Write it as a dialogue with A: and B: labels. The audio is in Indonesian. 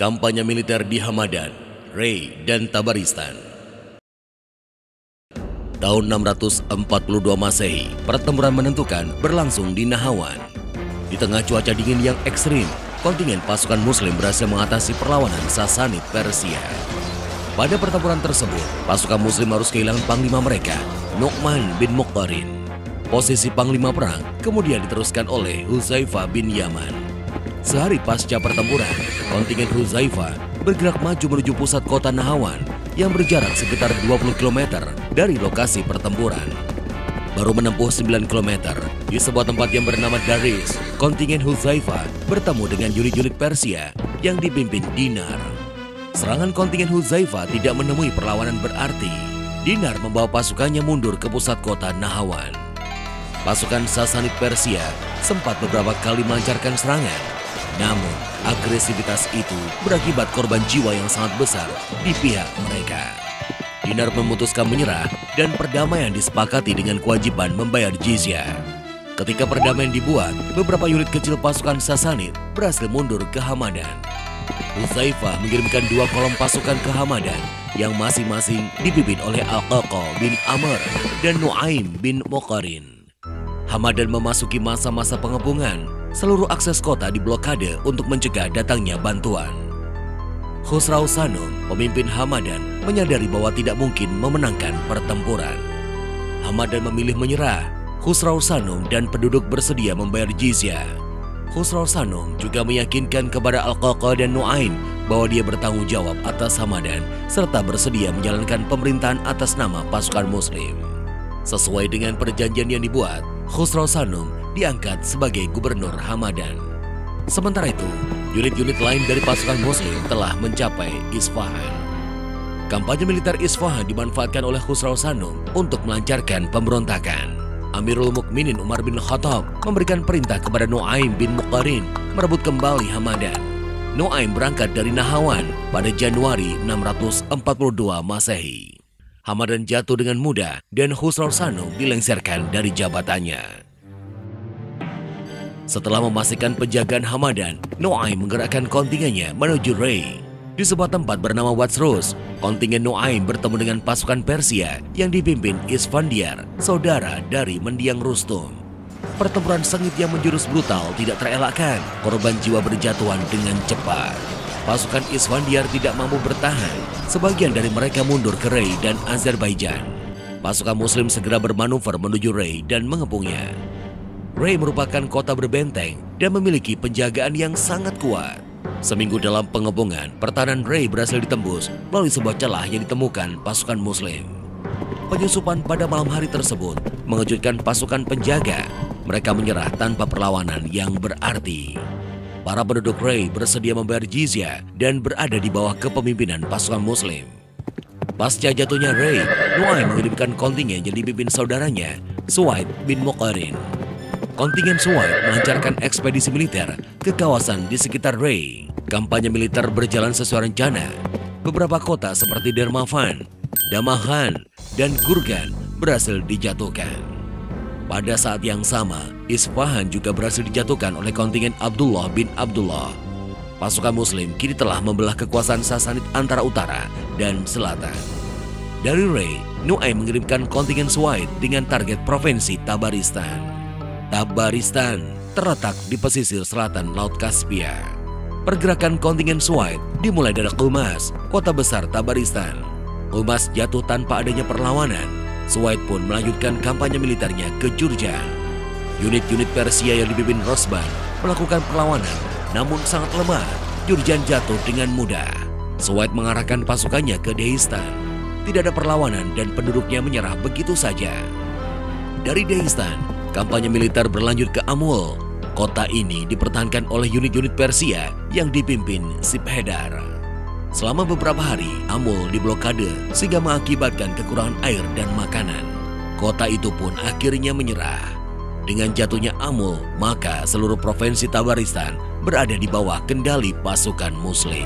A: Kampanye militer di Hamadan, Rey, dan Tabaristan. Tahun 642 Masehi, pertempuran menentukan berlangsung di Nahawan. Di tengah cuaca dingin yang ekstrim, kontingen pasukan Muslim berhasil mengatasi perlawanan Sasanid Persia. Pada pertempuran tersebut, pasukan Muslim harus kehilangan panglima mereka, Nu'man bin Muqarin. Posisi panglima perang kemudian diteruskan oleh Huzaifah bin Yaman. Sehari pasca pertempuran, kontingen Huzaifah bergerak maju menuju pusat kota Nahawan yang berjarak sekitar 20 km dari lokasi pertempuran. Baru menempuh 9 km, di sebuah tempat yang bernama Daris, kontingen Huzaifah bertemu dengan unit-unit Persia yang dipimpin Dinar. Serangan kontingen Huzaifah tidak menemui perlawanan berarti. Dinar membawa pasukannya mundur ke pusat kota Nahawan. Pasukan Sasanid Persia sempat beberapa kali melancarkan serangan. Namun, agresivitas itu berakibat korban jiwa yang sangat besar di pihak mereka. Dinar memutuskan menyerah dan perdamaian disepakati dengan kewajiban membayar jizyah. Ketika perdamaian dibuat, beberapa unit kecil pasukan Sasanid berhasil mundur ke Hamadan. Huzaifah mengirimkan 2 kolom pasukan ke Hamadan yang masing-masing dipimpin oleh Al-Qaqa bin Amr dan Nu'aim bin Muqarin. Hamadan memasuki masa-masa pengepungan. Seluruh akses kota diblokade untuk mencegah datangnya bantuan. Khusrau Sanum, pemimpin Hamadan, menyadari bahwa tidak mungkin memenangkan pertempuran. Hamadan memilih menyerah. Khusrau Sanum dan penduduk bersedia membayar jizyah. Khusrau Sanum juga meyakinkan kepada Al-Qaqa dan Nu'aim bahwa dia bertanggung jawab atas Hamadan serta bersedia menjalankan pemerintahan atas nama pasukan Muslim. Sesuai dengan perjanjian yang dibuat, Khusrau Sanum diangkat sebagai gubernur Hamadan. Sementara itu, unit-unit lain dari pasukan Muslim telah mencapai Isfahan. Kampanye militer Isfahan dimanfaatkan oleh Khusrau Sanum untuk melancarkan pemberontakan. Amirul Mukminin Umar bin Khattab memberikan perintah kepada Nu'aim bin Muqarin merebut kembali Hamadan. Nu'aim berangkat dari Nahawan pada Januari 642 Masehi. Hamadan jatuh dengan mudah dan Khusrau Sanum dilengsarkan dari jabatannya. Setelah memastikan penjagaan Hamadan, Nu'aim menggerakkan kontingennya menuju Rey. Di sebuah tempat bernama Watsrus, kontingen Nu'aim bertemu dengan pasukan Persia yang dipimpin Isfandiar, saudara dari mendiang Rustum. Pertempuran sengit yang menjurus brutal tidak terelakkan, korban jiwa berjatuhan dengan cepat. Pasukan Isfandiar tidak mampu bertahan, sebagian dari mereka mundur ke Rey dan Azerbaijan. Pasukan Muslim segera bermanuver menuju Rey dan mengepungnya. Rey merupakan kota berbenteng dan memiliki penjagaan yang sangat kuat. Seminggu dalam pengepungan, pertahanan Rey berhasil ditembus melalui sebuah celah yang ditemukan pasukan Muslim. Penyusupan pada malam hari tersebut mengejutkan pasukan penjaga. Mereka menyerah tanpa perlawanan yang berarti. Para penduduk Rey bersedia membayar jizyah dan berada di bawah kepemimpinan pasukan Muslim. Pasca jatuhnya Rey, Nu'aim mengirimkan kontingen yang dipimpin saudaranya, Suwaid bin Muqarin. Kontingen Suwaid melancarkan ekspedisi militer ke kawasan di sekitar Rey. Kampanye militer berjalan sesuai rencana. Beberapa kota seperti Dermavan, Damahan, dan Gurgan berhasil dijatuhkan. Pada saat yang sama, Isfahan juga berhasil dijatuhkan oleh kontingen Abdullah bin Abdullah. Pasukan Muslim kini telah membelah kekuasaan Sasanid antara utara dan selatan. Dari Rey, Nu'aim mengirimkan kontingen Suwaid dengan target provinsi Tabaristan. Tabaristan terletak di pesisir selatan Laut Kaspia. Pergerakan kontingen Suwaid dimulai dari Qumas, kota besar Tabaristan. Qumas jatuh tanpa adanya perlawanan. Suwaid pun melanjutkan kampanye militernya ke Jurjan. Unit-unit Persia yang dipimpin Rosban melakukan perlawanan, namun sangat lemah. Jurjan jatuh dengan mudah. Suwaid mengarahkan pasukannya ke Deistan. Tidak ada perlawanan dan penduduknya menyerah begitu saja. Dari Deistan, kampanye militer berlanjut ke Amul. Kota ini dipertahankan oleh unit-unit Persia yang dipimpin Sibhedar. Selama beberapa hari, Amul diblokade sehingga mengakibatkan kekurangan air dan makanan. Kota itu pun akhirnya menyerah. Dengan jatuhnya Amul, maka seluruh provinsi Tabaristan berada di bawah kendali pasukan Muslim.